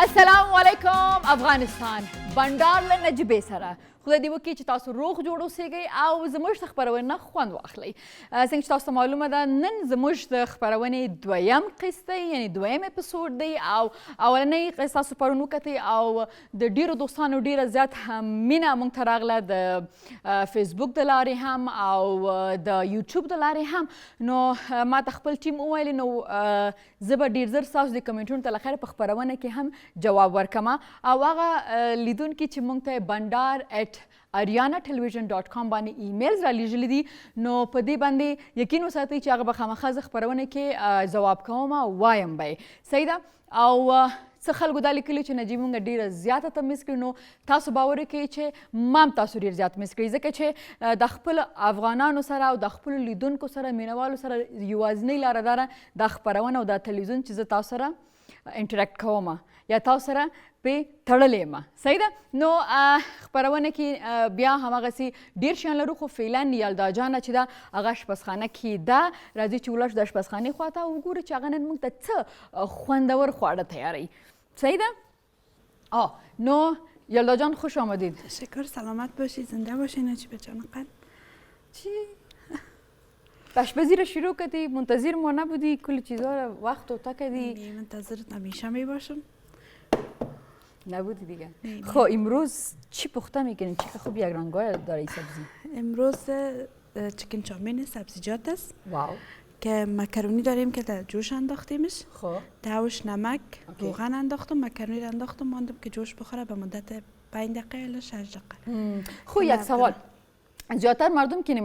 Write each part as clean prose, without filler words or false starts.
السلام علیکم افغانستان بنډار له نجیبې سره خدای دې وکړي چې تاسو روغ جوړ اوسئ او زموږ د خپرونې نه خوند واخلئ. څنګه چې تاسو ته معلومه ده نن زموږ د خپرونې دویم قسط دی، یعنې دویم اپیسوډ دی او اولنۍ قسط تاسو پرون وکتئ او د ډېرو دوستانو ډېره زیات مینه موږ ته راغله د فیسبوک د لارې هم او د یوټیوب د لارې هم. نو ما ته خپل ټیم وویل نو زه به ډېر زر ستاسو د کمنټونو ته لخیر په خپرونه کې هم جواب ورکړم او هغه لیدونکي چې موږ ته بنډار @ariana.television.com باندې ایمیلز را لیږلي دي نو په دې باندې یقین وساتئ چې هغه به خامخا زه خپرونه کې جواب کوم او وایم به یې. صحیح ده؟ او څه خلکو دا لیکلي چې نجیب موږ ډېره زیاته ته مس کړي، نو تاسو باور وکړئ چې ما هم تاسو ډېر زیات مس کړي ځکه چې د خپلو افغانانو سره او د خپلو لیدونکو سره مینوالو سره یوازینۍ لاره دا ده دا خپرونه او دا تلویزیون چې زه تاسو سره انټریکټ کوم یا تاسو سره پې تړلې یم. صحیح ده؟ نو خپرونه کې بیا هماغسې ډېر شیان لرو خو فعلا یلدا جانه چې ده هغه اشپزخانه کې ده. راځئ چې ولاړ شو د اشپزخانې خواته او وګورو چې هغه نن موږ ته څه خوندور خواړه تیاروي. صحیح ده؟ نو یلدا جان خوش آمدید. تشکر، سلامت باشید، زنده باشید نجیب جان. چی؟ آشپزی رو شروع کردی؟ منتظر ما نبودی؟ کل چیزها رو وقت و تا کردی؟ منتظرت همیشه می باشم. نبودی دیگه. خب امروز چی پخته میکنین؟ چی خوب یک رنگای داره این سبزی؟ امروز چیکن چاومین سبزیجات است. واو. که مکرونی داریم که در جوش انداختیمش. خب. دوش نمک، روغن انداختم، مکرونی رو انداختم ماندم که جوش بخوره به مدت 5 دقیقه الی 6 دقیقه. خب یک سوال. زیادتر مردم که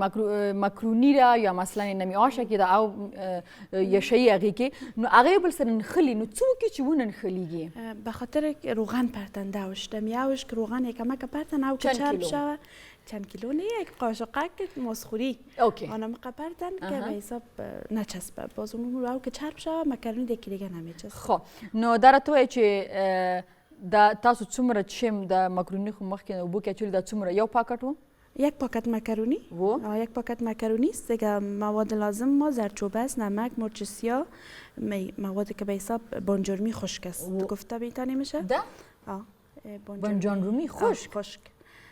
مکرونی را یا مثلا نمی آشه که دا او یا شی اگه که نو اگه بل سر نخلی نو تو کی چی ون نخلیگی؟ به خاطر روغن پرتن داوش دمیاوش که روغن یکم پرتن او که چرب شود چند کیلو نه یک قاشق مسخوری. اوکی. آنم پرتن که به حساب نچسبه. باز اون او که چرب شود مکرونی دیگه نمیچسبه. خب نو در توی چه دا تاسو څومره چیم د مکرونی خو مخکې وبو کې چول د څومره یو پاکټ و؟ یک پاکت مکرونی. یک پاکت مکرونی است. دیگه مواد لازم ما زردچوبه است، نمک، مرچ سیاه، موادی که به حساب بانجرمی خشک است. گفته میتونی میشه؟ ده؟ بانجرمی خشک. خشک.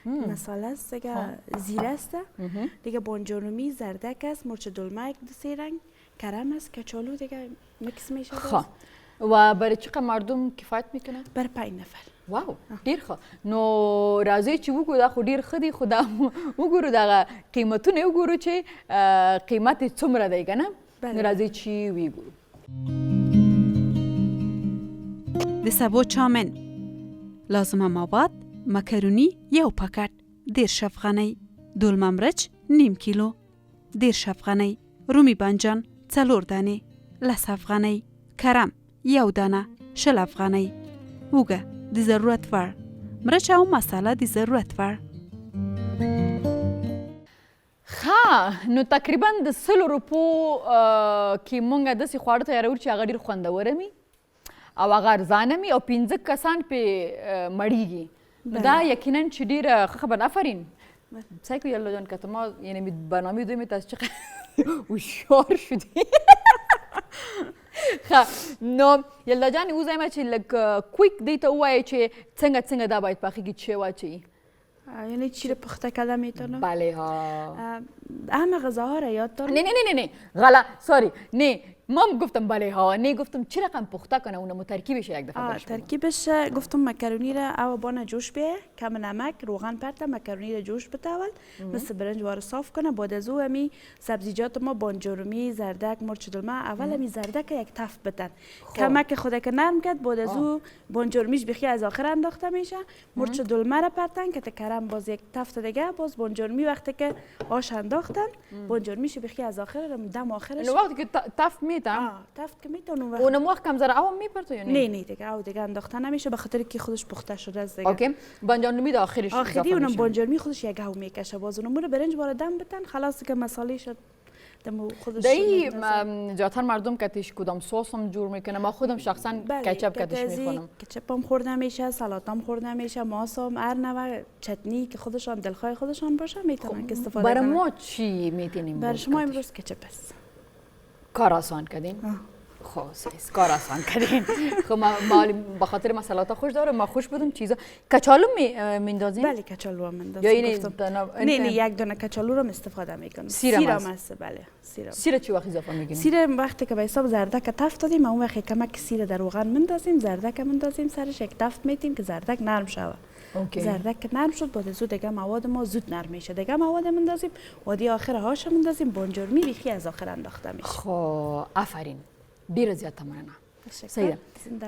مساله است دیگه زیره است. دیگه بانجرمی زردک است، مرچ دلمه یک 2 رنگ، کرم است، کچالو دیگه میکس میشه. خب و برای چقدر مردم کفایت میکنه؟ برای 5 نفر. واو ډیر ښه. نو راځئ چې وګورو دا خو ډیر ښه دی خو دا وګورو دغه قیمتونه وګورو چې قیمت یې څومره دی که نه؟ نو راځئ چې وګورو. د سبو چاومین لازمه مواد مکرونی 1 پاکټ، 10 افغانۍ، دلمه مرچ نیم کیلو، 10 افغانۍ، رومی بانجان 4 دانې، 10 افغانۍ، کرم 1 دانه، 20 افغانۍ، اوږه د ضرورت وړ، مرچ او مساله د ضرورت وړ. ښه نو تقریبا د 100 روپو کې مونږ داسې خواړه تیارو چې هغه ډېر خوندوره وي او هغه ارزانه وي او 15 کسان پې مړیږي. نو دا یقینا چې ډېره ښه خبر. آفرین. سعی کو یلا جان که ما یعنی برنامه دوی می تاس چقدر هوشیار شدی. نو یلا جان اوزایم چې لږ کویک دی ته ووایه چې څنګه دا باید پخیږي چی واچوي؟ یعنی چی رو پخته کرده میتونم؟ بله ها. همه غذاها رو یاد دارم؟ نه غلط سوری نه ما گفتم بله ها، نه گفتم چی رقم پخته کنه اونم ترکیبش یک دفعه برش بگم. ترکیبش گفتم مکرونی رو او بانه جوش بیه، کم نمک، روغن پرته، مکرونی رو جوش بده اول مثل برنج وارو صاف کنه. بعد از او همی سبزیجات ما بانجرمی، زردک، مرچ دلمه اول همی زردک یک تفت بدن. کمک خود که نرم کرد بعد از او بانجرمیش بخی از آخر انداخته میشه. مرچ دلمه رو پرتن که کرم باز یک تفت دیگه باز بانجرمی وقتی که آش انداختن بانجرمیش بخی از آخر دم آخرش. وقتی که تفت تفت که میتونم اونم وقت کم ذره او میپرته یا نه؟ نه دیگه او دیگه انداخته نمیشه به خاطر که خودش پخته شده است دیگه. اوکی. بانجرمی دا آخرش اضافه میشه. اونم بانجرمی خودش یک هو میکشه باز اونم رو برنج وارد دم بتن خلاص که مساله شد دم خودش. دایی زیادتر مردم کتیش کدام سس هم جور میکنه. ما خودم شخصا کچاپ کتیش میکنم. کچاپ هم خورده میشه، سالات هم خورده میشه، ماس هم هر نوع چتنی که خودشان دلخواه خودشان باشه میتونن که استفاده کنن. برای ما چی میتونیم؟ برای شما امروز کچاپ است. کار آسان کردین؟ خب کار آسان کردین. خب ما به خاطر مسئلات خوش داره، ما خوش بودم چیزا. کچالو میندازین؟ بله کچالو هم میندازیم. نه یک دونه کچالو رو استفاده میکنیم. سیر هم است. بله سیر چی وقت اضافه میکنیم؟ سیر وقتی که به حساب زردک تفت دادیم اون وقت کمک سیر در روغن میندازیم، زردک میندازیم سرش یک تفت میتیم که زردک نرم شوه. زردک که نرم شد بعد از اون دیگه مواد ما زود نرم میشه، دیگه مواد میندازیم و دی آخر هاش میندازیم. بونجورمی بیخی از آخر انداخته میشه. خب آفرین، ډیره زیاته مننه. تشکر.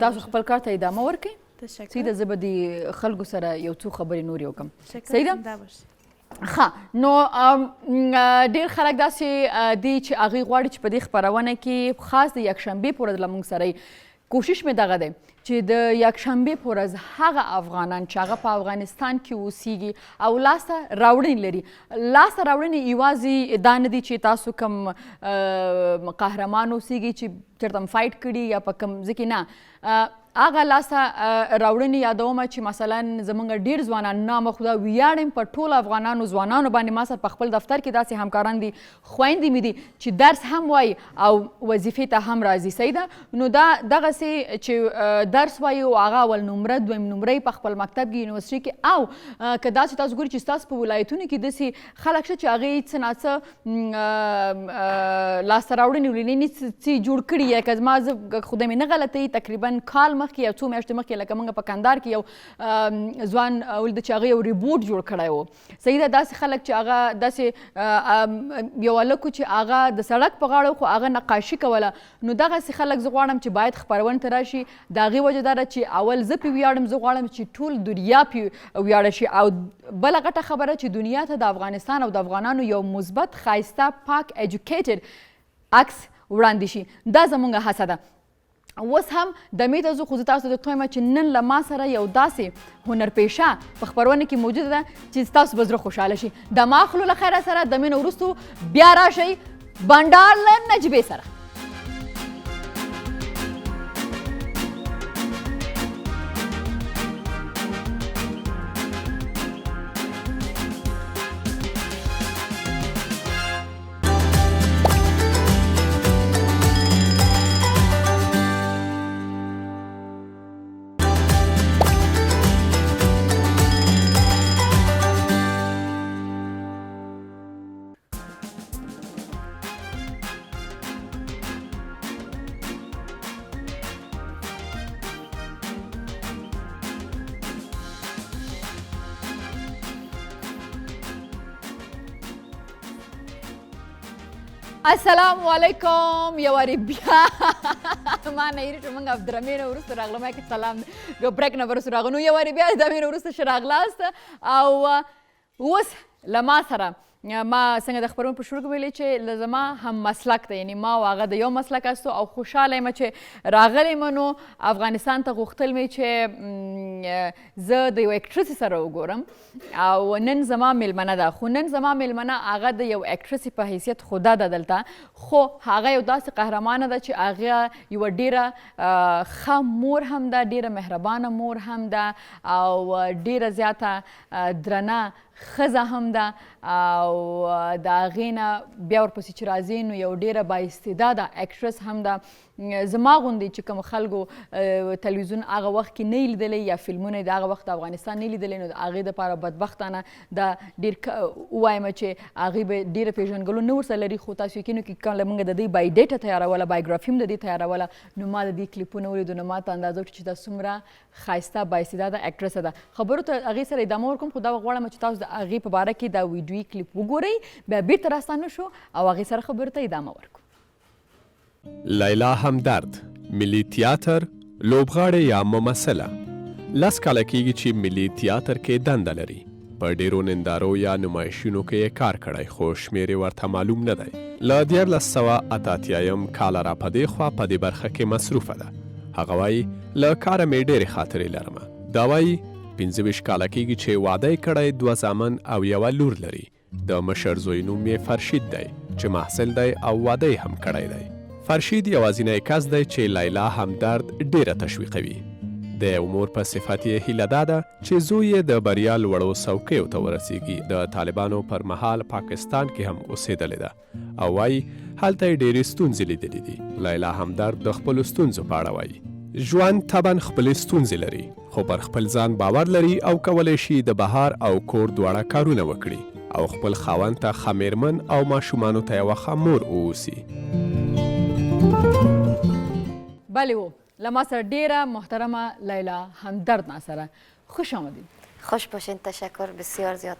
تاسو خپل کار ته ادامه ورکړئ. تشکر. سیده زه به د خلکو سره یو څو خبرې نورې وکړم. سیده ښه نو ډېر خلک داسې دي چې هغوی غواړي چې په دې خپرونه کې خاص د یکشنبې په ورځ له موږ سره کوشش مې دغه دی چې د یکشنبې په ورځ هغه افغانان چې هغه په افغانستان کې اوسیږي او لاسته راوړنې لري، لاسته راوړنې یوازې دا نه دي چې تاسو کوم قهرمان اوسیږي چې چېرته فایټ کړي یا په کوم ځای کې، نه هغه لاسته راوړنې یادومه چې مثلا زموږ ډېر ځوانان نامه خدا ویاړم په ټولو افغانانو ځوانانو باندې ما سره په خپل دفتر کې داسې همکاران دي، خویندې مې دي چې درس هم وایي او وظیفې ته هم راځي. صحیح ده؟ نو دا دغسې چې درس وایي او هغه اول نمره دویم نمره په خپل مکتب کې یونیورسټي کې، او که داسې تاسو ګورئ چې ستاسو په ولایتونو کې داسې خلک شته چې هغې څه ناڅه لاسته راوړنې ولینې څه جوړ کړي یا که زما خدای مې نه غلطوي تقریبا کال مخکې یا څو میاشتې مخکې لکه موږ په کندهار کې یو ځوان ولید چې هغه یو ریبوټ جوړ کړی و. صحیح ده؟ داسې خلک چې هغه داسې یو هلک و چې هغه د سړک په غاړه خو هغه نقاشي کوله. نو دغسې خلک زه غواړم چې باید خپرونې ته راشي. د هغې وجه دا ده چې اول زه پرې ویاړم، زه غواړم چې ټول دنیا پرې ویاړه شي. او بله غټه خبره چې دنیا ته د افغانستان او د افغانانو یو مثبت ښایسته پاک ایجوکیټډ عکس وړاندې شي. دا زموږ هڅه ده. اوس هم دمې ته ځو، خو زه تاسو ته وایم چې نن له ما سره یو داسې هنرپیشه په خپرونه کې موجوده ده چې ستاسو به زړه خوشحاله شي. دمه اخلو له خیره سره، دمې نه وروستو بیا راشئ بنډار له نجیبې سره. السلام علیکم. یو وارې بیا ما نه هېرې شو، موږ عبدالرحمن نه وروسته راغلو، ما کې سلام بریک نه وروسته راغلو. نو یو وارې بیا د مې نه وروسته ښه راغلاست. او اوس له ما سره ما څنګه د خپرونې په شروع کې ویلې چې زما هم مسلک دی، یعنې ما او هغه د یو مسلک هستو او خوشحاله یم چې راغلی یم. نو افغانستان ته غوښتل مې چې زه د یو اکټرسې سره وګورم او نن زما میلمنه ده. خو نن زما میلمنه هغه د یو اکټرسې په حیثیت خو ده دلته، خو هغه یو داسې قهرمانه ده چې هغه یوه ډېره ښه مور هم ده، ډېره مهربانه مور هم ده او ډېره زیاته درنه ښځه هم ده. او د هغې نه بیا ورپسې چې راځي نو یو ډېره بااستعداده اکټرس هم ده. زما غوندې چې کوم خلکو تلویزیون هغه وخت کې نه لیدلی یا فلمونه د هغه وخت د افغانستان نه لیدلی، نو د هغې دپاره بدبختانه دا ډېر ووایم چې هغې به ډېره پېژنګلو نه ورسره لري. خو تاسو یقین وکړئ کله موږ د دې بایوډیټه تیاروله، بایوګرافي هم د دې تیاروله، نو ما د دې کلیپونه ولیدو نو ما ته اندازه وکړه چې دا څومره ښایسته بااستعداده اکټرسه ده. خبرو ته هغې سره ادامه ورکوم، خو دا غواړم چې تاسو د هغې په باره کې دا ویډیویي کلیپ وګورئ، بیا بیرته راستانه شو او هغې سره خبرو ته ادامه ورکوم. لیلا همدرد، ملي تیاتر لوبغاړې یا ممثله. 10 کاله کېږي چې ملي تیاتر کې دنده لري. په ډېرو نندارو یا نمایشونو کې یې کار کړی، خو شمېر یې ورته معلوم نه دی. له 1988 کاله را په دې خوا په دې برخه کې مصروفه ده. هغه وایي له کاره مې ډېرې خاطرې لرمه. دا وایي 25 کاله کېږي چې واده یې کړی، 2 زامن او یوه لور لري. د مشر زوی نوم یې فرشید دی چې محصل دی او واده یې هم کړی دی. فرشید یوازینی کس دی چې لیلا همدرد ډیره تشویقوي. د امور په صفت یې هیله دا ده چې زوی یې د بریا لوړو څوکیو ته ورسیږي. د طالبانو پر مهال پاکستان کې هم اوسېدلې ده او وایي هلته یې ډېرې ستونزې لیدلې دي. لیلا همدرد د خپلو ستونزو په اړه وایي ژوند طبعا خپلې ستونزې لري خو پر خپل ځان باور لري او کولی شي د بهار او کور دواړه کارونه وکړي او خپل خاوند ته ښه میرمن او ماشومانو ته یوه ښه مور واوسي. بله و له ما سره ډیره محترمه لیلا همدرد ناسره. خوش آمدید. خوش باشین. تشکر بسیار زیاد.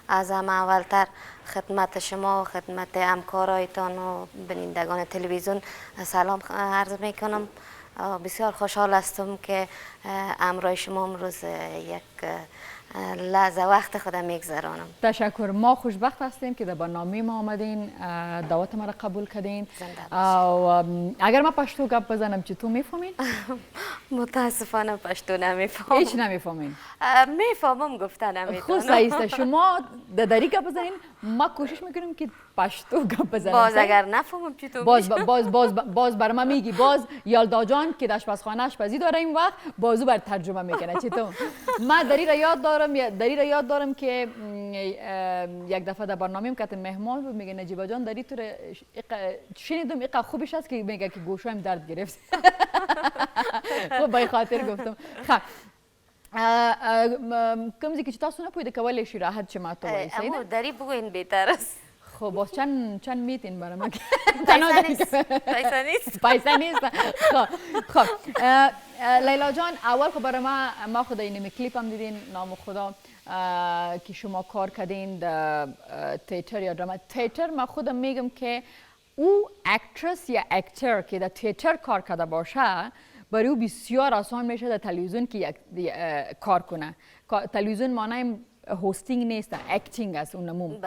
از همه اولتر خدمت شما و خدمت همکارایتان و بینندگان تلویزیون سلام عرض میکنم. بسیار خوشحال هستم که امروز شما امروز یک لحظه وقت خودم میگذرانم. تشکر. ما خوشبخت هستیم که در برنامه ما آمدین، دعوت ما را قبول کردین. اگر ما پشتو گپ بزنم چطور میفهمین؟ متاسفانه پشتو نمیفهمم. هیچ نمیفهمین؟ میفهمم گفتن نمیتونم. خود صحیح است. شما دری گپ بزنین، ما کوشش میکنیم که پشتو گپ بزنیم. باز اگر نفهمم چطور باز بر ما میگی. باز یالدا جان که در آشپزخانه آشپزی داره این وقت بازو بر ترجمه میکنه. چطور؟ من دری را یاد دارم که یک دفعه در برنامه‌ام که مهمان بود میگه نجیبه جان دری تو شنیدم اینقدر خوبش است که میگه که گوشایم درد گرفت. خب به خاطر گفتم. خب کوم ځکه چې تاسو نه پوهیږئ کولی شي راحت چې ما ته وایي. صحیح ده؟ دری بگوین بهتر است. خب باز چند میتین برای من؟ پیسه نیست. خب لیلا جان اول خب برای ما خود این کلیپ هم دیدین نام خدا که شما کار کردین در تئاتر یا درام. تئاتر من خودم میگم که او اکترس یا اکتر که در تئاتر کار کرده باشه برای او بسیار آسان میشه در تلویزیون که کار کنه. تلویزیون معنی هاستینگ نیست، اکتینگ است اون نموم.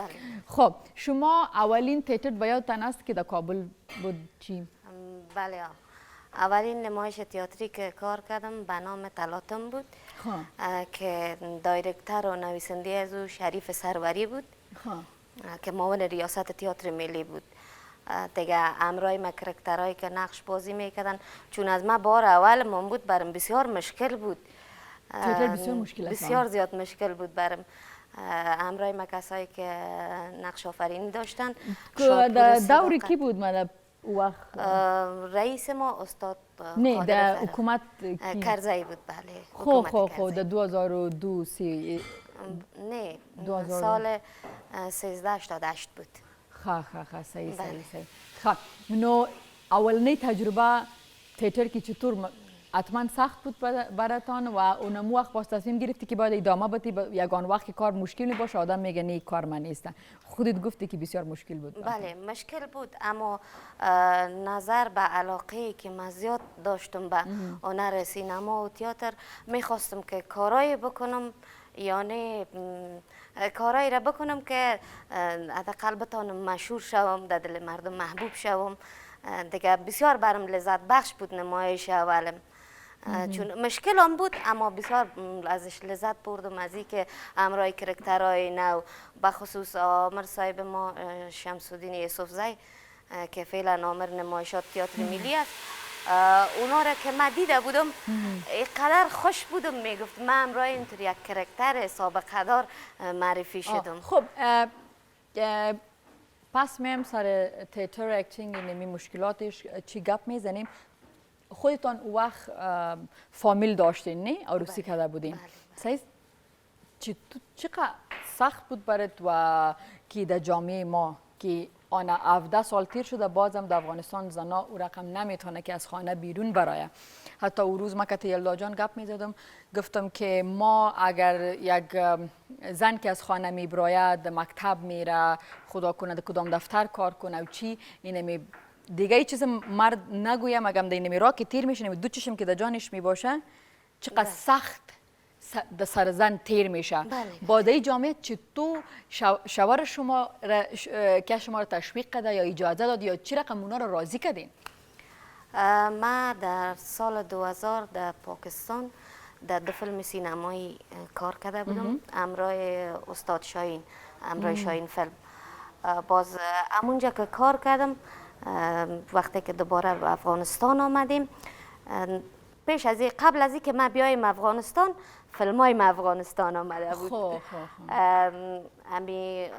خب شما اولین تئاتر به یادتان است که در کابل بود چی؟ بله اولین نمایش تئاتری که کار کردم به نام تلاطم بود که دایرکتر و نویسنده از او شریف سروری بود که معاون ریاست تئاتر ملی بود. دیگه امرای ما کرکترهایی که نقش بازی میکردن چون از ما بار اول من بود برام بسیار مشکل بود. تئاتر بسیار مشکل است. بسیار زیاد مشکل بود برام. امرای ما کسایی که نقش آفرینی داشتن. دوری کی بود من وقت؟ رئیس ما استاد نه در حکومت کرزی بود. بله خب در 2002 نه سال 1388 بود. صحیح. خب نو اولنی تجربه تئاتر که چطور حتما سخت بود براتان و اونم وقت باز تصمیم گرفتی که باید ادامه بدی یگان وقت که کار مشکل می باشه آدم میگه نه کار من نیست. خودت گفتی که بسیار مشکل بود. بله مشکل بود اما نظر به علاقه که من زیاد داشتم به هنر سینما و تئاتر میخواستم که کارایی بکنم یعنی کارایی را بکنم که حداقل بتانم مشهور شوم در دل مردم محبوب شوم. دیگه بسیار برام لذت بخش بود نمایش اولم چون مشکل هم بود اما بسیار ازش لذت بردم از این که همراه کرکترهای نو بخصوص آمر صاحب ما شمس‌الدین یوسفزی که فعلا آمر نمایشات تئاتر ملی است اونا را که من دیده بودم اینقدر خوش بودم میگفت من همراه اینطور یک کرکتر سابقه دار معرفی شدم. خب پس میم سر تئاتر اکتینگ نمی مشکلاتش چی گپ میزنیم. خودتان او وقت فامیل داشتین نه؟ عروسی کرده بودین. صحیح؟ چقدر سخت بود برات و که در جامعه ما که آن 17 سال تیر شده بازم در افغانستان زنا او رقم نمیتونه که از خانه بیرون برایه. حتی او روز ما که یلدا جان گپ میزدم گفتم که ما اگر یک زن که از خانه میبراید مکتب میره خدا کنه کدام دفتر کار کنه و چی اینه دیگه ای چیز مرد نگویم اگم در اینه را که تیر میشه دو چشم که در جانش میباشه چقدر سخت در سر زن تیر میشه. باز ای جامعه چطور شوهر شما که شما را تشویق کرده یا اجازه داد یا چی رقم اونا را راضی کردین؟ من در سال 2000 در پاکستان در دو فیلم سینمایی کار کرده بودم همراه استاد شاهین، همراه شاهین فیلم. باز همونجا که کار کردم وقتی که دوباره به افغانستان آمدیم پیش از قبل از که من بیایم افغانستان فیلمای افغانستان آمده بود. امی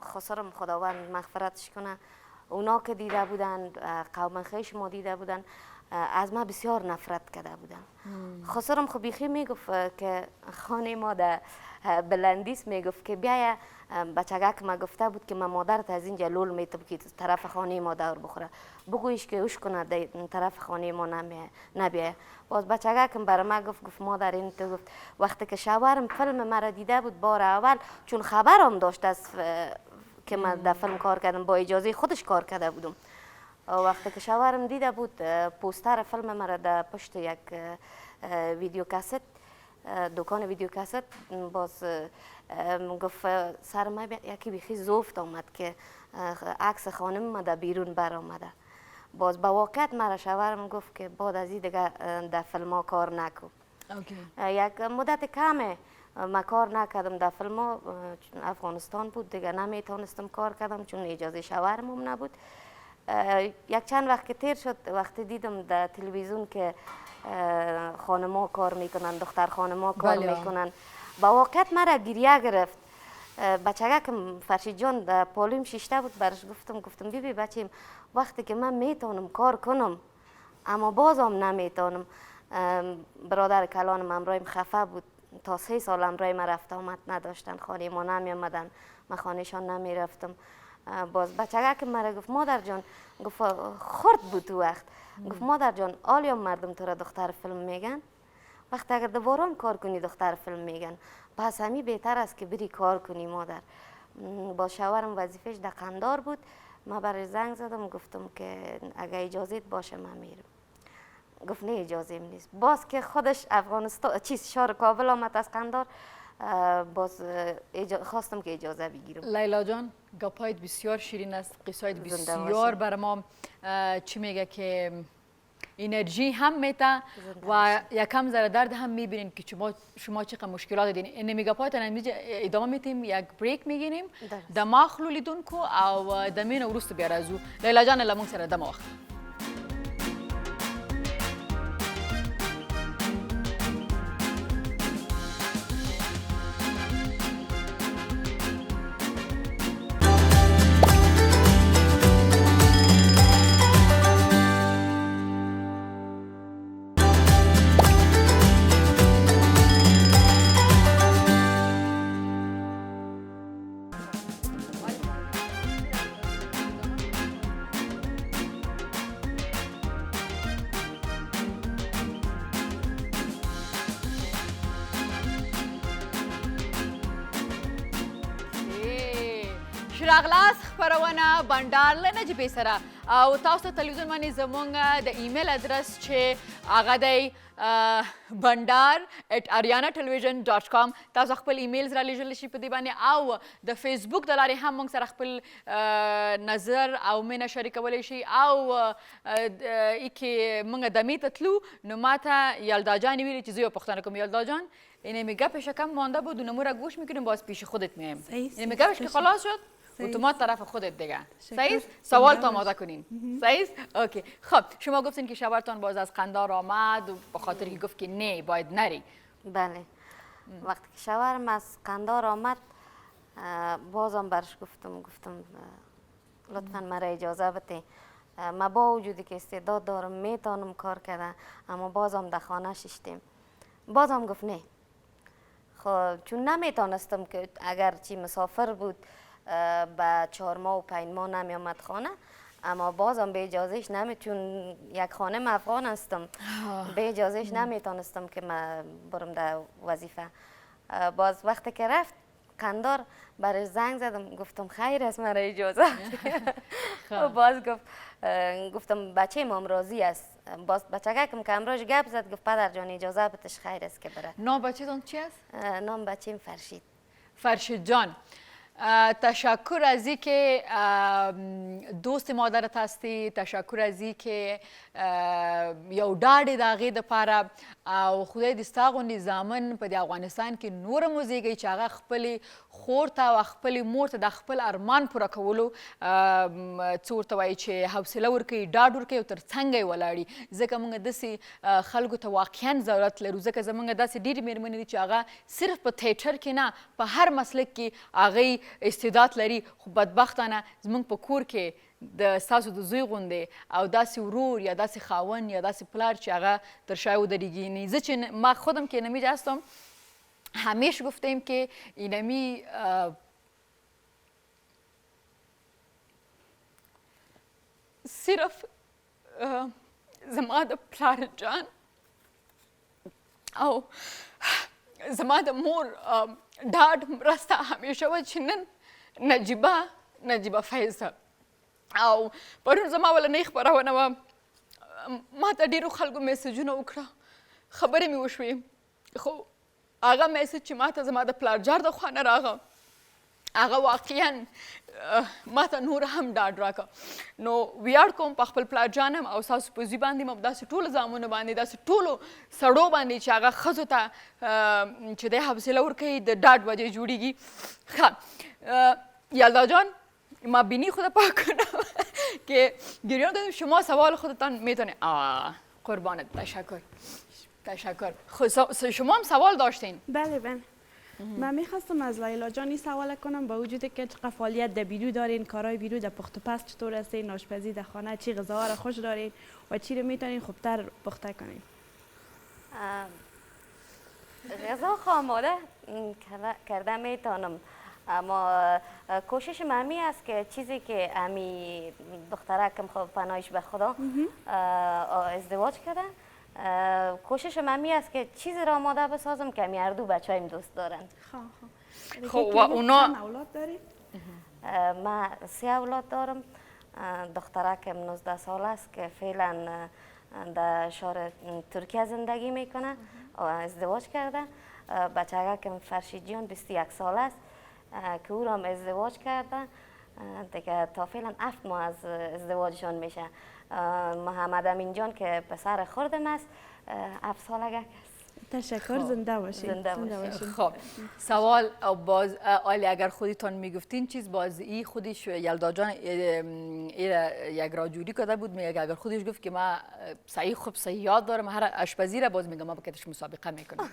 خسرم خداوند مغفرتش کنه، اونا که دیده بودن، قوم خویش ما دیده بودن، از ما بسیار نفرت کرده بودن. خسرم خب بیخی میگفت که خانه ما در بلندیس میگفت که بیایه، بچگک ما گفته بود که من مادرت از اینجا لول میتم که طرف خانه ما دور بخوره، بگویش که اوش کنه در طرف خانه ما نبیه. باز بچگکم برای ما گفت مادر این تو گفت وقتی که شوهرم فیلم مرا دیده بود بار اول، چون خبرم داشت از که من در فیلم کار کردم، با اجازه خودش کار کرده بودم. وقتی که شوهرم دیده بود پوستر فیلم مرا در پشت یک ویدیو کاست، دکان ویدیو کاست، باز گفت سر ما یکی بیخی زفت آمد که عکس خانم ما در بیرون بر آمده. باز با واقعیت مرا شوهرم گفت که بعد از این دیگه در فیلم ها کار نکن. یک مدت کمه ما کار نکردم در فیلم ها، افغانستان بود دیگه نمیتونستم کار کردم چون اجازه شوهرم هم نبود. یک چند وقت که تیر شد، وقتی دیدم در تلویزیون که خانما کار میکنن، دختر خانما کار میکنن، با واقعیت مرا گریه گرفت. بچگکم فرشید جان در پالویم شیشته بود، برش گفتم بیبی بچیم وقتی که من میتونم کار کنم اما بازم نمیتونم. برادر کلانم امرایم خفه بود، تا 3 سال امرای ما رفت آمد نداشتن، خانه ما نمی آمدن، من خانهشان نمی رفتم. باز بچگکم مرا گفت مادر جان، گفت خورد بود تو وقت، گفت مادر جان آلیا مردم تو را دختر فیلم میگن، وقتی اگر دوباره کار کنی دختر فیلم میگن، پس همی بهتر است که بری کار کنی مادر. با شوهرم وظیفش در قندار بود، ما برای زنگ زدم گفتم که اگر اجازه باشه من میرم. گفت نه اجازه نیست. باز که خودش افغانستان شهر کابل آمد از قندار، باز خواستم که اجازه بگیرم. لیلا جان گپایت بسیار شیرین است، قصایت بسیار بر ما چی میگه که انرژی هم میته و یکم ذره درد هم میبینین که شما چقدر مشکلات دین. این میگپایت ادامه میتیم، یک بریک میگیریم، دماغ لیدون کو او دمین ورست بیا رازو. لیلا جان لمون سره دماغ. شراغلاس خبرونه بندار له نجیبې سره او تاسو تلویزیون باندې زموږ د ایمیل ادرس چې هغه دی bandar@arianatelevision.com تاسو خپل ایمیلز را لیږلی شئ په دې باندې او د فیسبوک د لارې هم موږ سره خپل نظر او مینه شریکولی شئ او که موږ دمې ته تلو نو ما ته یلدا جان ویلي چې زه یو پوښتنه کوم. یلدا جان اینه گپش کم مانده بود و نمو را گوش میکنیم باز پیش خودت میایم. اینه گپش که خلاص شد اتومات طرف خودت دیگه. صحیح؟ سوال تا آماده کنین. صحیح؟ اوکی. خب شما گفتین که شوهرتان باز از قندار آمد و به خاطر که گفت که نه باید نری. بله. وقتی که شوهرم از قندار آمد بازم برش گفتم لطفا مرا اجازه بده. ما با وجودی که استعداد دارم میتونم کار کردم اما بازم در خانه ششتیم. بازم گفت نه. خب چون نمیتونستم که اگر چی مسافر بود با 4 ماه و 5 ماه نمی آمد خانه، اما بازم به اجازهش چون یک خانه افغان هستم به اجازهش نمیتونستم که من برم در وظیفه. باز وقتی که رفت قندار برای زنگ زدم گفتم خیر است مرا اجازه. باز گفتم بچه مام راضی است. باز بچگکم که امروز گپ زد گفت پدر جان اجازه بتش خیر است که بره. نام بچه‌تون چی است؟ نام بچه‌م فرشید. فرشید جان تشکر از این که دوست مادرت هستی، تشکر از این که یو ډاډ د هغې دپاره او خدای دې ستا غوندې زامن په د افغانستان کې نور هم وزیږوي چې هغه خپلې خور ته او خپلې مور ته د خپل ارمان پوره کولو څه ورته وایي چې حوصله ورکوي، ډاډ ورکوي او تر څنګه یې ولاړي. ځکه موږ داسې خلکو ته واقعا ضرورت لرو، ځکه زموږ داسې ډېرې مېرمنې دي چې هغه صرف په تیټر کې نه په هر مسلک کې هغوی استعداد لري، خو بدبختانه زموږ په کور کې د ستاسو د زوی غوندې او داسې ورور یا داسې خاوند یا داسې پلار چې هغه تر شای ودریږي. یعنی زه چې ما خودم که اینمی هستم همیشه گفتیم که اینمی صرف زما د پلار جان او زما د مور ډاډ مرسته همیشه وه چې نن نجیبه فیضه او پرون زما ولنۍ خپرونه وه، ما ته ډېرو خلکو میسجونه وکړه، خبرې مې وشوې، خو هغه میسج چې ما ته زما د پلارجار د خوا نه راغه هغه واقعا ما ته نور هم ډاډ راکړه. نو ویاړ کوم په خپل پلارجان او ستاسو په زوی باندې م داسې ټولو زامنو باندې داسې ټولو سړو باندې چې هغه ښځو ته چې دی حوصله ورکوي د ډاډ وجه جوړیږي. ښه یلدا جان ما بینی خدا پاک کنم که گریان دادم شما سوال خودتان میتونه. قربانت، تشکر. شما هم سوال داشتین؟ بله من میخواستم از لیلا جان این سوال کنم، با وجودی که چقدر فعالیت در بیرو دارین، کارهای بیرو در پخت و پس چطور هستین، آشپزی در خانه چی غذاها را خوش دارین و چی رو میتونین خوبتر پخته کنین؟ غذا آماده کرده میتونم، اما کوشش ممی است که چیزی که امی دخترکم خب پناهش به خدا ازدواج کرده، کوشش ممی است که چیزی را آماده بسازم که امی هر دو بچه‌ایم دوست دارن. خب و اونا چند اولاد دارید؟ من 3 اولاد دارم. دخترکم 19 سال است که فعلا در شهر ترکیه زندگی میکنه و ازدواج کرده. بچه‌کم فرشید جان 21 سال است که او را هم ازدواج کرده دیگه، تا فعلا 7 ماه از ازدواجشان میشه. محمد امین جان که پسر خردم است 7 سالگه است. تشکر، زنده باشید. زنده باشید. خب سوال باز آلی اگر خودتان میگفتین چیز باز ای خودش یلدا جان یک راجوری کده بود، میگه اگر خودش گفت که من صحیح خوب صحیح یاد دارم هر آشپزی را باز میگم ما بکتش مسابقه میکنم.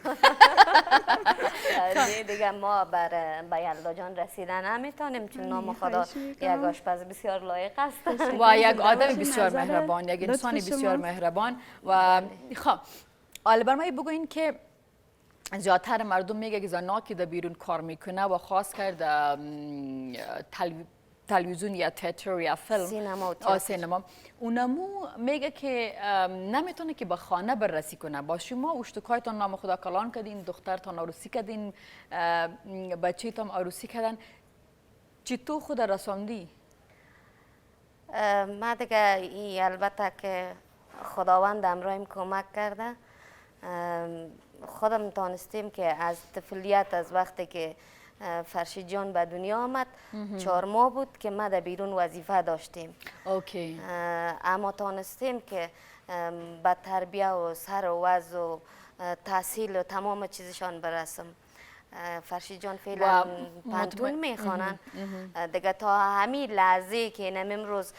دیگه ما به یلدا جان رسیدن نمیتونیم چون نام خدا یک آشپز بسیار لایق است و یک آدم بسیار مهربان، یک انسان بسیار مهربان. و خب حالا برای بگوین که زیادتر مردم میگه که زنها که در بیرون کار میکنه و خاص کرد تلویزیون یا تئاتر یا فیلم سینما اونمو میگه که نمیتونه که به خانه بررسی کنه. با شما اشتکایتان نام خدا کلان کردین، دخترتان عروسی کردین، بچه‌تان عروسی کردن، چطور خود رساندی؟ ما دیگه البته که خداوند امرایم کمک کرده، خودم تانستیم که از طفولیت از وقتی که فرشید جان به دنیا آمد 4 ماه بود که ما در بیرون وظیفه داشتیم. اوکی. اما تانستیم که به تربیه و سر و وضع و تحصیل و تمام چیزشان برسم. فرشید جان فعلا پانتون میخوانن دیگه. تا همین لحظه که اینم امروز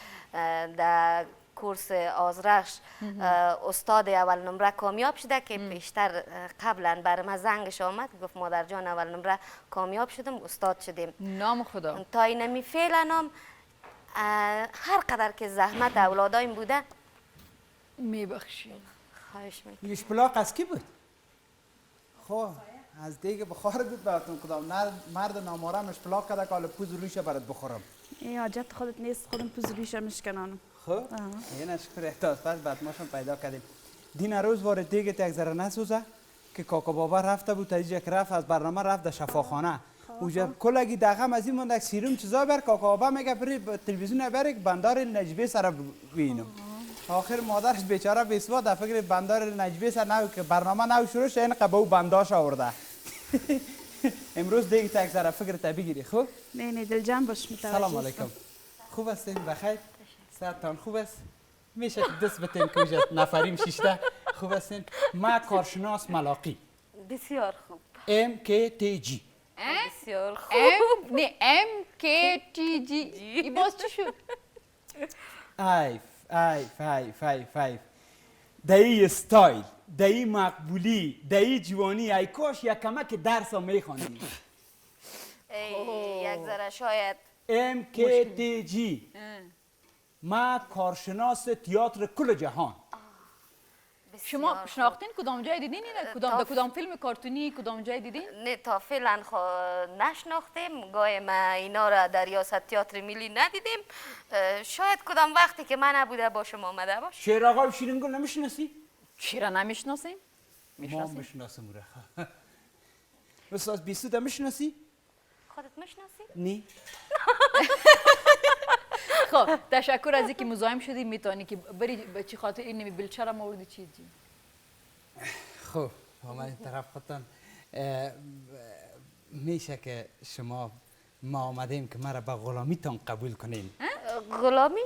در کورس آزرخش استاد اول نمره کامیاب شده که پیشتر قبلا برای ما زنگش آمد گفت مادر جان اول نمره کامیاب شدم استاد شدیم. نام خدا. تا اینمی فعلا هم هر قدر که زحمت اولادایم بوده میبخشیم. خواهش میکنم. یشپلاق از کی بود؟ خب از دیگه بخار بود براتون کدام مرد نامارم اشپلاق کرده که حالا پوز رویش برات بخورم. این حاجت خودت نیست، خودم پوز رویش میشکنانم. خب این شکر احتاج فرد بعد ماشون پیدا کردیم. دین روز وارد دیگه یک ذره نسوزه که کاکا بابا رفته بود تا اینجا که رفت از برنامه رفت در شفاخانه. اونجا کلگی دغم از این مونده سیروم چیزا بر کاکا بابا میگه بری تلویزیون بری بندار نجیبه سر ببینم. آخر مادرش بیچاره بیسوا در فکر بندار نجیبه سر نو که برنامه نو شروع شد این قبو بنداش آورده. امروز دیگه تا یک ذره فکرت بگیری. خب نه دلجمع باش، متوجه سلام هستم. علیکم. خوب هستین؟ بخیر؟ صحتتان خوب است؟ میشه که دست بتین که اوجه نفریم شیشته. خوب هستین؟ ما کارشناس ملاقی بسیار خوب. MKTG. بسیار خوب. نه MKTG این باز چی شد؟ فایف دایی استایل، دایی مقبولی، دایی جوانی، ای کاش یک کمک درس هم میخواندی. یک ذره شاید MKTG ما کارشناس تئاتر کل جهان. شما شناختین کدام جای دیدین اینه؟ کدام فیلم کارتونی کدام جای دیدین؟ نه تا فعلا نشناختیم. گاهی ما اینا را در ریاست تئاتر ملی ندیدیم. شاید کدام وقتی که من نبوده با شما آمده باش. شیر آقا و شیرینگل نمیشناسی؟ چرا نمیشناسیم؟ ما میشناسم او را. استاد بیسوده میشناسی؟ خودت میشناسی؟ نی. خب تشکر از اینکه مزاحم شدی. میتونی که بری به چی خاطر این نمی بلچه را موردی چی جی؟ خب آمد این طرف خودتان میشه که شما ما آمدیم که مرا به غلامیتان قبول کنیم. غلامی؟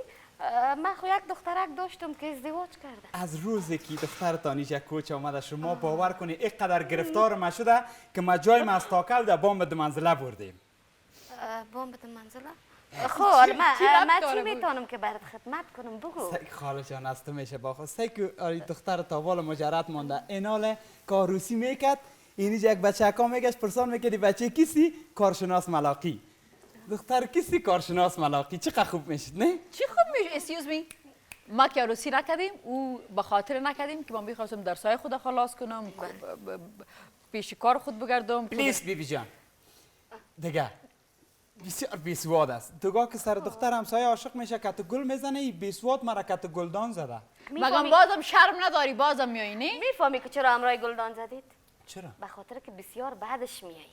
من خو یک دخترک داشتم که ازدواج کرده. از روزی که دخترتان اینجا کوچ آمده شما باور کنی اینقدر گرفتار ما شده که ما جایم از تاکل در بام دو منزله بردیم. بام دو منزله؟ خب من چی میتونم که برات خدمت کنم؟ بگو. خاله جان از تو میشه باخواسته که دختر تاوال مجرد مانده ایناله کاروسی میکرد اینجا یک بچه اکا میگشت پرسان میکردی بچه کسی؟ کارشناس ملاقی. دختر کسی؟ کارشناس ملاقی. چقدر خوب میشد نه؟ چی خوب میشه؟ اسیوز می ما که عروسی نکردیم او به خاطر نکردیم که من بخواستم درسای خود خلاص کنم پیش کار خود بگردم. پلیس بیبی جان دیگه بسیار بیسواد است. دوگاه که سر دختر همسایه عاشق میشه که تو گل میزنه این بیسواد مرا که تو گلدان زده. مگم بازم شرم نداری بازم میایی نه؟ میفهمی که چرا امرای گلدان زدید؟ چرا؟ به خاطر که بسیار بعدش میایی.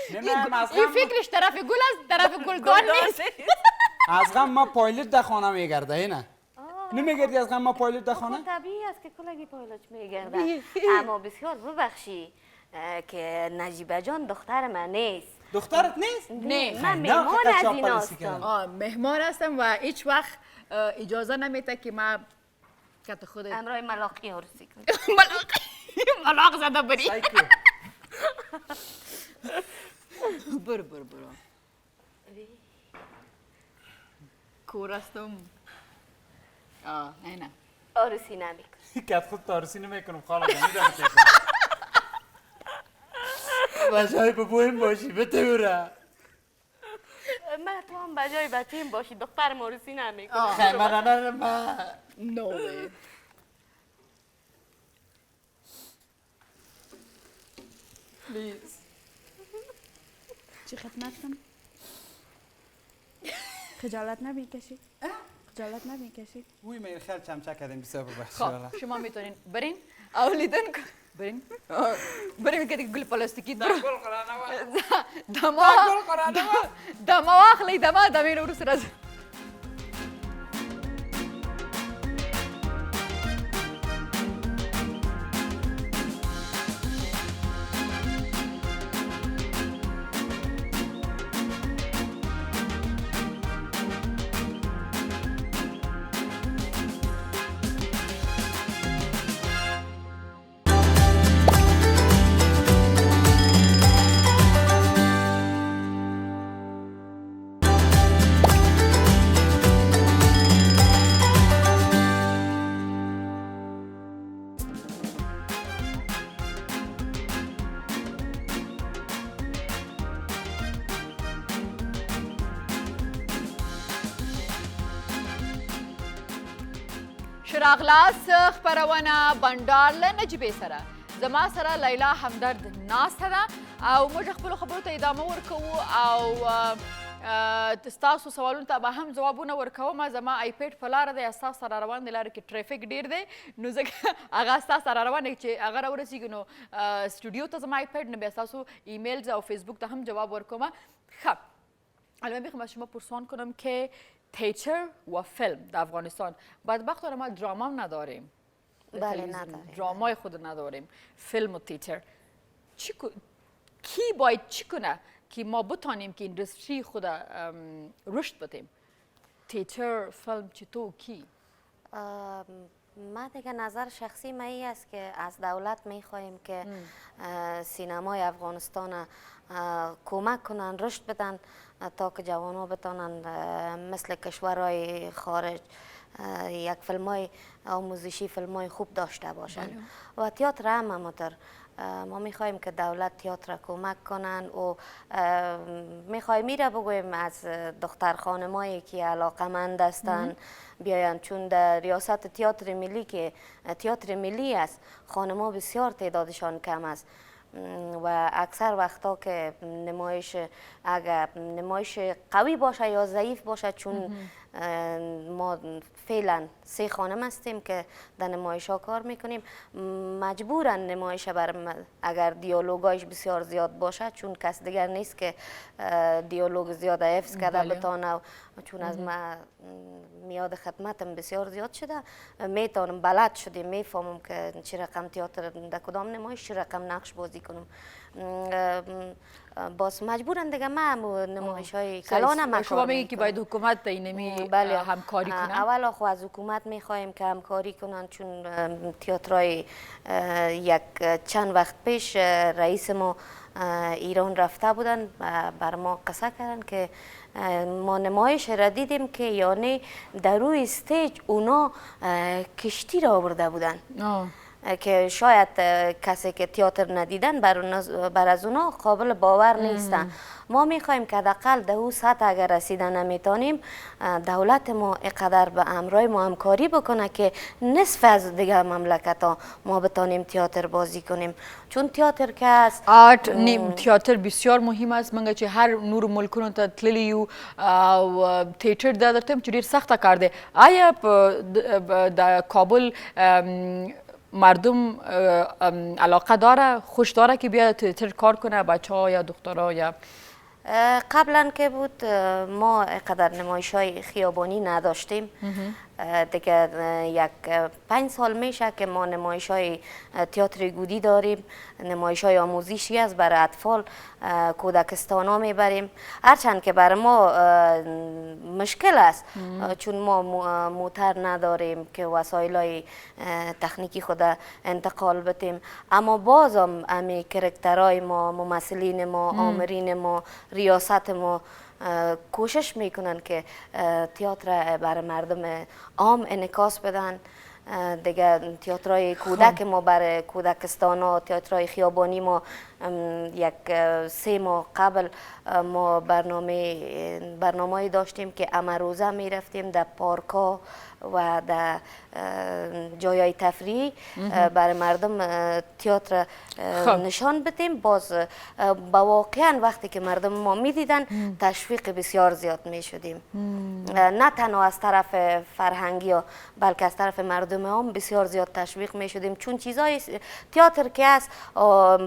این فکرش طرف گل است طرف گلدان نیست. از غم ما پایلت در خانه میگرده اینه؟ نمیگردی از غم ما پایلت در خانه؟ طبیعی است که کلگی پایلت میگرده. اما بسیار ببخشی که نجیبه جان دختر من نیست. دخترت نیست؟ نه من مهمان از این هستم. مهمان هستم و هیچ وقت اجازه نمیده که ما کت خود امرای ملاقی عروسی کنم. ملاق زده بری. برو کور هستم. نه عروسی نمیکنم. کت خود عروسی نمیکنم خاله جان میدونم بجای ببویم باشی بتوره. من تو هم بجای بچیم باشی دخترم عروسی نمیکنم. خیمه نه نو وی. پلیز چی خدمت کنم؟ خجالت نمیکشی؟ خجالت نمیکشی؟ وی من خیلی چمچه کردیم بسیار ببخشید. خب شما میتونین برین اولیدن برین که دیگه گل پلاستیکی گل قرانه دما واخلی دما دمین ورس راز. شراغلاس خبرونه بندار له نجیبې سره زما سره لیلا همدرد ناسته ده او موږ خپلو خبرو ته ادامه ورکوو او ستاسو سوالونو ته به هم ځوابونه ورکوم. زما آیپیډ په لاره دی ستاسو سره روان دی لاره کې ټریفیک ډیر دی نو ځکه هغه ستاسو سره روان دی چې هغه راورسېږي نو سټوډیو ته زما آیپیډ نه بیا ستاسو ایمیلز او فیسبوک ته هم جواب ورکوم. خب الان میخوام از شما پرسان کنم که تئاتر و فیلم در افغانستان بدبختانه ما دراما بله نداریم. درامای خود نداریم. فیلم و تئاتر کی باید چی کنه که ما بتانیم که اندستری خود رشد بدیم؟ تئاتر، فیلم، چطور کی؟ ما دیگه نظر شخصی ما ای است که از دولت میخواهیم که سینمای افغانستان کمک کنن، رشد بدن تا که جوانها بتانن مثل کشورهای خارج یک فیلمای آموزشی، فیلمای خوب داشته باشن. و تئاتر هم همونطور ما میخواهیم که دولت تئاتر کمک کنن و میخواهیم میره بگویم از دختر خانمایی که علاقمند هستن بیاین، چون در ریاست تئاتر ملی که تئاتر ملی است خانم‌ها بسیار تعدادشان کم است و اکثر وقتا که نمایش اگر نمایش قوی باشه یا ضعیف باشه، چون ما فعلا 3 خانم هستیم که در نمایش ها کار میکنیم، مجبورن نمایش اگر دیالوگایش بسیار زیاد باشه، چون کس دیگر نیست که دیالوگ زیاد حفظ کرده بتانه، چون از ما میاد خدمتم بسیار زیاد شده، میتونم بلد شدیم، میفهمم که چه رقم تئاتر در کدام نمایش چه رقم نقش بازی کنم. باز مجبورن دیگه ما نمایش های کلان شما میگی که باید حکومت اینمی همکاری کنن؟ اول خو از حکومت میخوایم که همکاری کنن، چون تئاترای یک چند وقت پیش رئیس ما ایران رفته بودن بر ما قصه کردن که ما نمایش را دیدیم که یعنی در روی استیج اونا کشتی را آورده بودن که شاید کسی که تئاتر ندیدن بر از اونا قابل باور نیستن. ما میخوایم که حداقل در اون سطح اگر رسیده نمیتونیم، دولت ما اینقدر به امرای ما همکاری بکنه که نصف از دیگه مملکت ها ما بتانیم تئاتر بازی کنیم، چون تئاتر که است تئاتر بسیار مهم است. منگه چه هر نور ملکونو تا تللیو تئاتر دادرتم چه دیر سخت کرده. آیا در کابل مردم علاقه داره، خوش داره که بیاد تئاتر کار کنه، بچه ها یا دخترها؟ یا قبلا که بود ما قدر نمایش های خیابانی نداشتیم، دیگه یک 5 سال میشه که ما نمایش های تئاتر گودی داریم، نمایش های آموزشی است برای اطفال، کودکستان ها میبریم، هرچند که برای ما مشکل است چون ما موتر نداریم که وسایل های تکنیکی خود انتقال بتیم، اما بازم امی کرکترهای ما، ممثلین ما، آمرین ما، ریاست ما کوشش میکنن که تئاتر برای مردم عام انعکاس بدن. دیگه تئاترای کودک ما برای کودکستان ها، تئاترای خیابانی ما یک 3 ماه قبل ما برنامه داشتیم که روزه می رفتیم در پارک ها و در جایای تفریحی برای مردم تئاتر نشان بدیم. باز با واقعا وقتی که مردم ما می دیدن تشویق بسیار زیاد می شدیم، نه تنها از طرف فرهنگی ها بلکه از طرف مردم هم بسیار زیاد تشویق می شدیم، چون چیزای تئاتر که است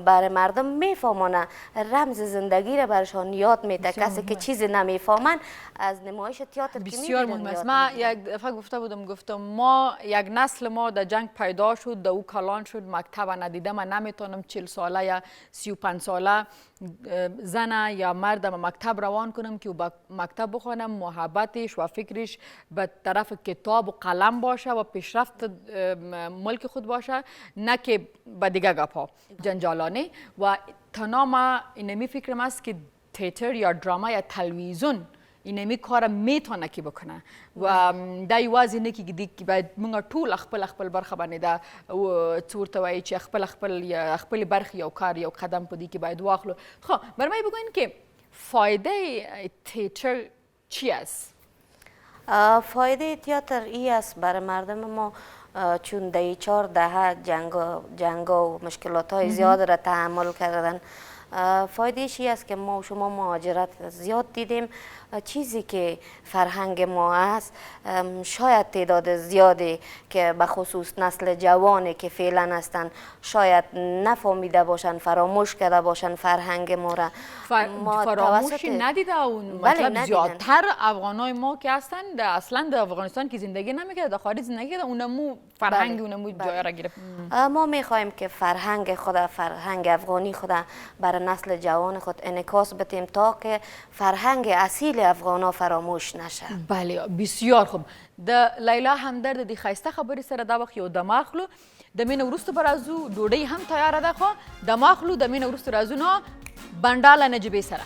برای مردم میفهمانه، رمز زندگی را برشان یاد میده. کسی که چیزی نمیفهمن از نمایش تئاتر بسیار مهم است. ما یک دفعه گفتم ما یک نسل ما در جنگ پیدا شد، در او کلان شد، مکتب ندیده. من نمیتونم 40 ساله یا 35 ساله زن یا مرد مکتب روان کنم که با مکتب بخوانم، محبتش و فکرش به طرف کتاب و قلم باشه و پیشرفت ملک خود باشه، نه که به دیگه گپا جنجالانه. و تنها اینمی فکرم است که تئاتر یا دراما یا تلویزیون اینمی کار میتونه که بکنه و دا یوازې نه کېږي چې باید موږ ټول خپل برخه باندې دا څه ورته وایي چې خپل برخې یو کار یو قدم په دې کې باید واخلو. خب برای ما بگوین که فایده تئاتر چی است؟ فایده تئاتر ای است برای مردم ما، چون در 4 دهه جنگ و مشکلات های زیاد را تحمل کردن. فایدهش ای است که ما و شما مهاجرت زیاد دیدیم. چیزی که فرهنگ ما است شاید تعداد زیادی که به خصوص نسل جوانی که فعلا هستن شاید نفهمیده باشن، فراموش کرده باشن فرهنگ ما را. فراموشی ندیده اون مطلب زیادتر افغانای ما که هستن اصلا در افغانستان که زندگی نمیکرده، در خارج زندگی کرده، اونمو فرهنگ اونمو جای را گرفت. ما میخوایم که فرهنگ افغانی خود برای برای نسل جوان خود انعکاس بدیم تا که فرهنگ اصیل افغانا فراموش نشه. بله بسیار خوب. د لیلا همدرد د ښایسته خبرې سره دا وخت یو دم اخلو. د مینه وروسته به راځو، ډوډۍ هم تیاره ده، خو دم اخلو. د مینه وروسته راځو نو بنډار له نجیبې سره.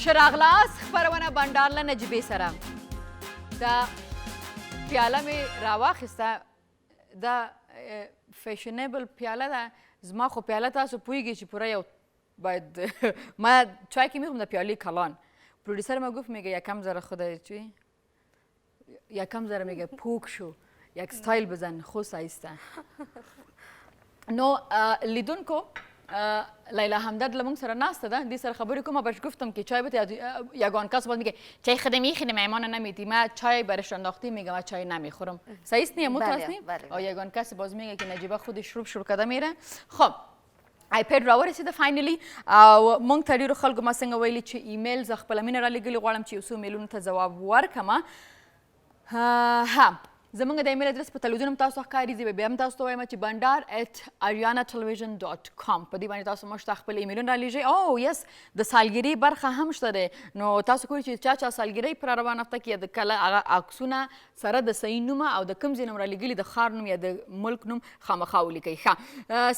ښه راغلاست خپرونه بنډار له نجیبې سره. دا پیاله مې راواخیسته، دا فیشنیبل پیاله ده. زما خو پیاله تاسو پوهیږئ چې پوره یو باید ما چای که میخورم در پیاله کلان. پرودیسر ما گفت میگه یکم ذره خود چی؟ یکم ذره میگه پوک شو، یک ستایل بزن، خو سایسته. نو لیدونکو لیلا همدرد لمونگ سر ناسته ده. دی سر خبری که ما بهش گفتم که چای بده. یگان کس باید میگه چای خود میخوری مهمان نمیدی. من چای برش انداختی میگم من چای نمیخورم. صحیح نیه متوسط نیم؟ یگان کس باز میگه که نجیبه خود شروع کرده میره. خب آیپیډ راورسېده فاینلی او مونږ ته ډېرو خلکو ما څنګه ویلي چې ایمیل زه خپله مینه رالیږلي غواړم چې یو څو میلونو ته ځواب ورکړم. ها زمونږ د ایمیل ادرس په تلویزیون هم تاسو ښکاري. زه به بیا هم تاسو ته وایم چې bandar@arianatelevision.com په دې باندې تاسو موږ ته خپل ایمیلونه رالیږئ. او یس د سالګري برخه هم شته دی. نو تاسو ګورئ چې چا سالګرۍ په روانه هفته کې د کله هغه عکسونه سره د صحیح نومه او د کوم ځای نه رالیږلي د ښار نوم یا د ملک نوم خامخا ولیکئ. ښه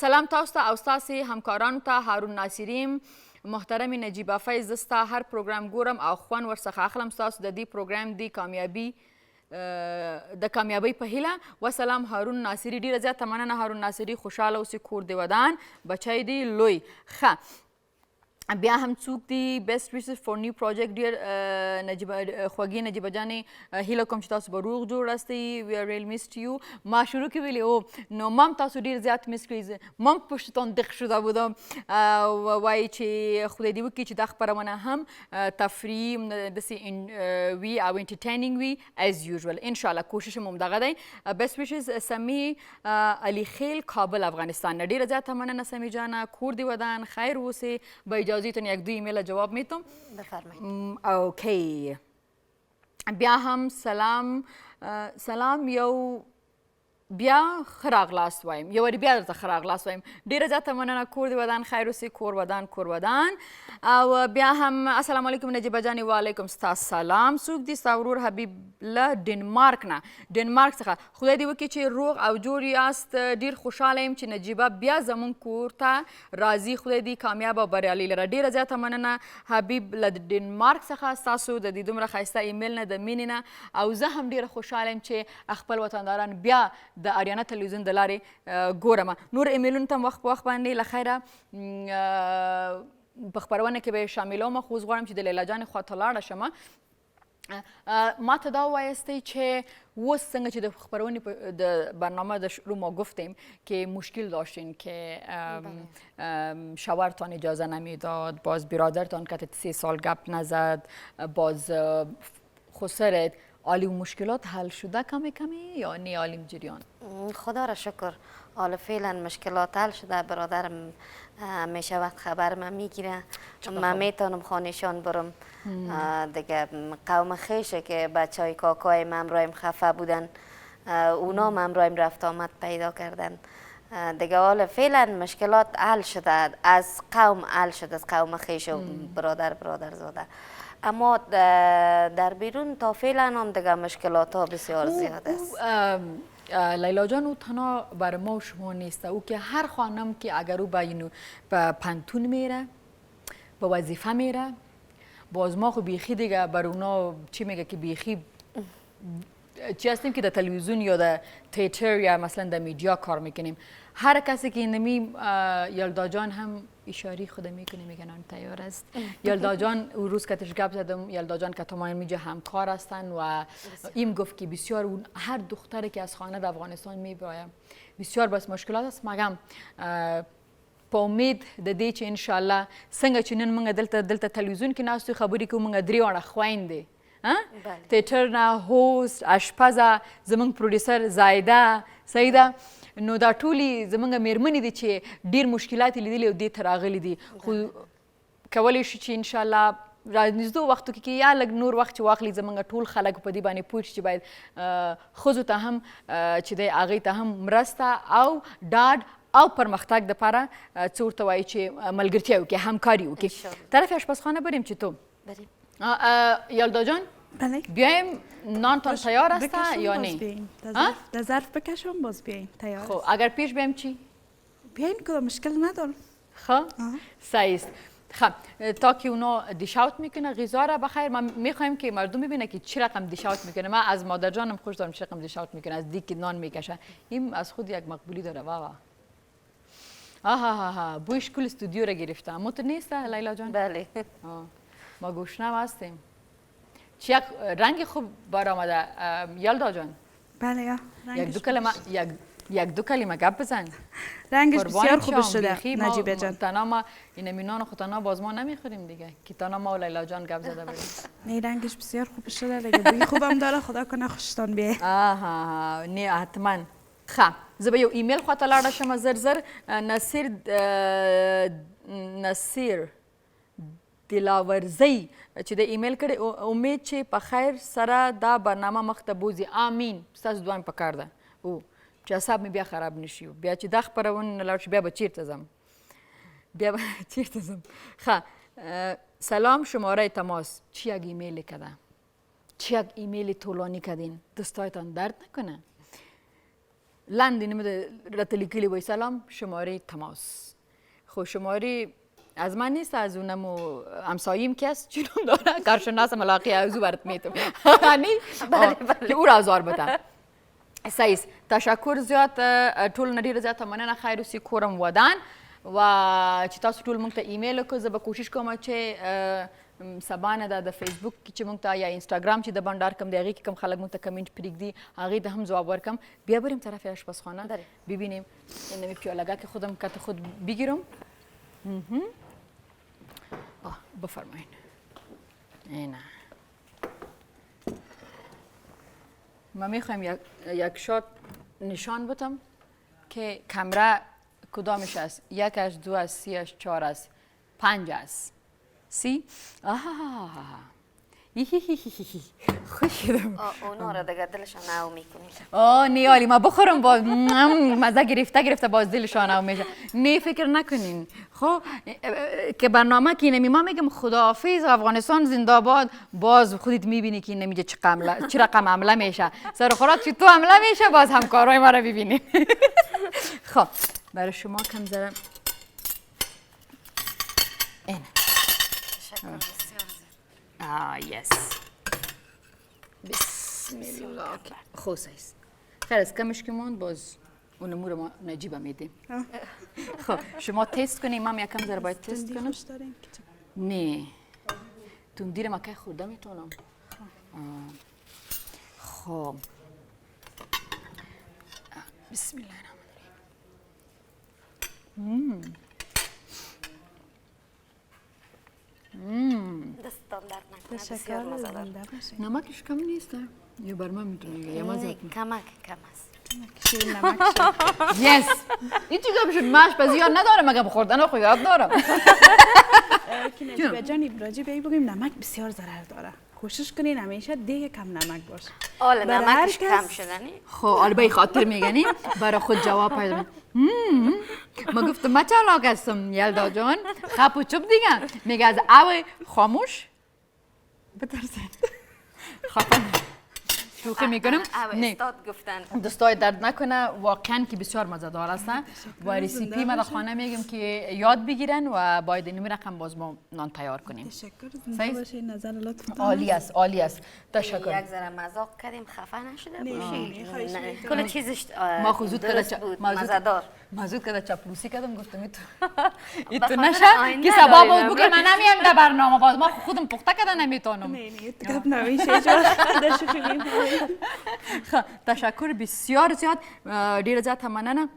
سلام تاسو ته او ستاسې همکارانو ته. هارون ناصریم محترم نجیبه فیض، زه ستا هر پروګرام ګورم او خوند ورڅخه اخلم. ستاسو د دې پروګرام د کامیابی په هیله. وسلام هارون ناصري. ډیره زیاته مننه هارون ناصري. خوشحاله اوسئ، کور دې ودان، بچی دې لوی. ښه بیا هم څوک دي بیسټ ویشز فور نیو پروجیکټ. ډیر خوږې نجیبه جانې هیله کوم چې تاسو به روغ جوړ استئ. وی آر ریل میسډ یو. ما شروع کې ویلې او نو ما هم تاسو ډیر زیات میس کړئ. ما هم پشتتان دق شده بودم. وایي چې خدای دې وکړي چې دا خپرونه هم تفریح داسې وي او انټرټینینګ وي از یوزول. انشاءالله کوشش مو همدغه دی. بیسټ ویشز سمی علي خیل، کابل، افغانستان. ډیره زیاته مننه سمی جانه، کور دې ودان، خیر اوسئ. با اجازهتون یک دو ایمیل جواب میتم. بفرمایید. اوکی بیا هم سلام یو بیا ښه راغلاست وایم. یو وارې بیا درته ښه راغلاست وایم. ډېره زیاته مننه، کور دې ودان، خیر اوسئ، کور ودان. او بیا هم السلام علیکم نجیبه جانې. وعلیکم ستا سلام. څوک دي؟ ستا ورور حبیب له ډنمارک نه. ډنمارک څخه خدای دې وکړي چې روغ او جوړ یاست. ډېر خوشحاله یم چې نجیبه بیا زموږ کور ته راځي. خدای دې کامیاب او بریالي لره. ډېره زیاته مننه حبیب له ډنمارک څخه ستاسو د دې دومره ښایسته ایمیل نه، د مینې نه. او زه هم ډېره خوشحاله یم چې خپل وطنداران بیا د آریانا تلویزیون د لارې ګورم. نور ایمیلونو ته هم وخت په وخت باندې له خیره په خپرونه کې به شاملوم. خو اوس غواړم چې د لیلا جانې خواته لاړه شم. ما ته دا وایستی چې اوس څنګه چې د خپرونې د برنامه د شروع ما گفتیم که مشکل داشتین که شوهرتان اجازه نمیداد، باز برادرتان که 3 سال گپ نزد، باز خسرت. آلی مشکلات حل شده کمی یا نه آلیم جریان؟ خدا را شکر حالا فعلا مشکلات حل شده. برادرم همیشه وقت خبرم میگیره. من میتونم خانهشان برم دیگه. قوم خیشه که بچه های کاکای من امرایم خفه بودن، اونا هم امرایم رفت آمد پیدا کردن دیگه. حالا فعلا مشکلات حل شده، از قوم حل شده، از قوم خیش و برادر زاده. اما در بیرون تا فعلا هم دیگه مشکلات ها بسیار زیاد است. لیلا جان او تنها بر ما و شما نیست. او که هر خانم که اگر او به پنتون میره، به وظیفه میره، باز ما خو بیخی دیگه بر اونا چی میگه که بیخی چی هستیم که در تلویزیون یا در تیتر یا مثلا در میدیا کار میکنیم. هر کسی که اینمی یلدا جان هم اشاری خود میکنه میگن آن تیار است. یلدا جان اون روز که گپ زدم، یلدا جان که تمام میجا همکار هستن و این گفت که بسیار اون هر دختری که از خانه در افغانستان میباید بسیار بس مشکلات است. مگم په امید د دې چې ان شاء الله څنګه چې نن موږ دلته تلویزیون کې ناستو خبرې کوو، موږ درې واړه خویندې تیټر نه هوست اشپزه زموږ پروډیوسر زایده سیده، نو دا ټولې زموږ میرمنې دي چې ډېر مشکلات یې لیدلي او دې ته راغلي دي، خو کولی شو چې ان شاء الله رانږدو وختو کې یا لږ نور وخت چې واخلي زموږ ټول خلک په دې باندې پوه شي چې باید ښځو ته هم چې دی هغې ته هم مرسته او ډاډ او پرمختګ دپاره څه ورته وایي چې ملګرتیا وکړي، همکاري وکړي. طرف آشپزخانه بریم چې تو بریم. یلدا جان بله بیایم نانتان تیار است یا نه؟ در ظرف بکشم باز بیاین تیار است. خب اگر پیش بیایم چی؟ بیاین که مشکل ندارم. خب صحیح است. خب تا که اونا دیشاوت میکنه غذا را بخیر، ما میخوایم که مردم ببینه که چی رقم دیشاوت میکنه. من از مادر جانم خوش دارم چی رقم دیشاوت میکنه، از دیگه نان میکشه. این از خود یک مقبولی داره. واوا آها بویش کل استودیو را گرفته. موتر نیست لیلا جان؟ بله. ما گوشنم هستیم. چی یک رنگ خوب بار آمده یلدا جان؟ بله یا یک دو کلمه گپ بزن. رنگش بسیار خوب شده نجیبه جان. تنها ما این مینان خود تنها باز ما نمیخوریم دیگه که تنها ما و لیلا جان گپ زده بریم. نه رنگش بسیار خوب شده دیگه، بوی خوبم داره، خدا کنه خوشتان بیه. آها نه حتما. خب زه به یو ایمیل خواته لاړه شم زر نصیر دلاورزی چې د ایمیل کړی، امید چې په خیر سره دا برنامه مخ ته بوځي. امین. ستاسو دعا مې پکار ده او چې اعصاب مې بیا خراب نشي، بیا چې دا خپرونه لاړ شي بیا به چیرته ځم. ښه سلام، شماره تماس. چی یک ایمیل کده، چی یک ایمیل طولانی کدین، دستایتان درد نکنه. لندی نمیده رتلی کلی بای سلام شماره تماس. خب شماره از من نیست، از اونمو همساییم کس چونم داره کارشناس ملاقی اوزو برات میتم که او را ازار بده. صحیح. تشکر زیاد ټول نه ډېره زیاته مننه. خیر اوسې کورم ودان و چې تاسو ټول موږ ته ایمیل وکړو. زه به کوشش کوم چې سبا نه د فیسبوک کې چې موږ ته یا اینستاګرام چې د بنډار کم دی هغې کې کم خلک موږ ته کمنټ پرېږدي هغې ته هم ځواب ورکم. بیا بریم طرف آشپزخانه ببینیم این پیالگه که خودم کت خود بگیرم. بفرمایین. اینه ما میخوایم یک شات نشان بدم که کمره کدامش است. یک است، دو است، سی است، چهار است، پنج است. سی؟ خوش شدم. اونا را دیگه دلشان او میکنی. نه عالی، ما بخورم باز مزه گرفته باز دلشان او میشه. نه فکر نکنین. خب که برنامه که اینمی ما میگم خداحافظ افغانستان زنده باد، باز خودت میبینی که اینمیگه چه رقم حمله میشه، سر خورات چی تو حمله میشه، باز همکارای ما رو ببینیم. خب برای شما کم ذره این یس بسم الله. خوص است. خیر از کمش که موند باز اون امور ما نجیبه میدیم. خب شما تست کنیم، من یکم ذره باید تست کنم. نه تندیر مکه خورده میتونم. خب بسم الله الرحمن الرحیم. دستان درد نکنه، بسیار مزه دار. نمکش کم نیست یا بر من میتونه یا مزه کمک کم است. یس این چیزا بشد ماش بازی یاد نداره مگه بخوردن خو یاد دارم. نجیبه جان ابراجی بگیم نمک بسیار ضرر داره، کوشش کنین همیشه دیگه کم نمک باشه. حالا نمکش کم شدنی. خب حالا به خاطر میگنی برای خود جواب پیدا. ما گفتم ما چالاک هستم یلدا جان، خب و چوب دیگه میگه از او خاموش بترسید. خب شوخی میکنم. نه استاد گفتن دستای درد نکنه، واقعا که بسیار مزه‌دار است و ریسیپی ما در خانه میگم که یاد بگیرن و باید این رقم باز ما نان تیار کنیم. تشکر صحیح؟ باشه نظر لطف عالی است، عالی است. تشکر. یک ذره مذاق کردیم خفه نشده نه، باشی. خواهش نه، می‌کنم. کل چیزش ما خود درست بود مزه‌دار. مزود کده چاپلوسی کردم گفتم این تو بخاطر نشه آینده که سبا باز داریم. بگه من نمیم در برنامه باز ما خودم پخته کده نمیتونم. نه گپ نمیشه در شوخی می‌کنم. تشکر بسیار زیاد، ډیره زیاته مننه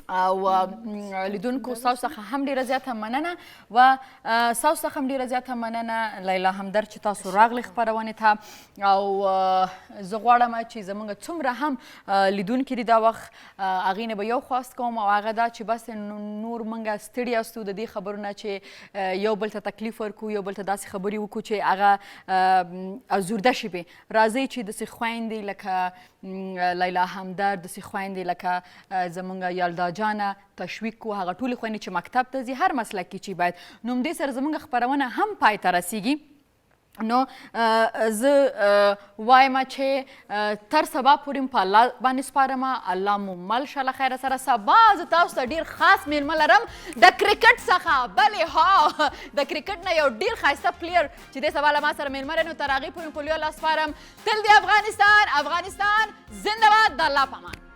او لیدونکو ستاسو څخه هم ډیره زیاته مننه و ستاسو څخه هم ډیره زیاته مننه لیلا همدرد چې تاسو راغلی خپرونې ته او زه غواړم چې زموږ څومره هم لیدونکي دي دا وخت هغې نه به یو خواست کوم او هغه دا چې بس نور موږ ستړي یاستو د دې خبرو نه چې یو بل ته تکلیف ورکړو، یو بل ته داسې خبرې وکړو چې هغه ازورده شي به. راځئ چې داسې خویندې لکه لیلا همدرد، داسې خویندې لکه زموږ یلدا جانه تشویق کو، هغه ټولې خویندې چې مکتب ته ځي هر مسلک کې چې باید نو همدې سره زموږ خپرونه هم پای ته رسیږي. نو زه وایم چې تر سبا پورې په الله باندې سپارم، الله مو مل شه له خیره سره. سبا زه تاسو ته ډېر خاص میلمه لرم د کرکټ څخه، بلې ها د کرکټ نه یو ډېر ښایسته پلیر چې دې سبا له ما سره میلمه دی نو تر هغې پورې په لویه لاس سپارم. تل دې افغانستان، افغانستان زنده باد، د الله په امان.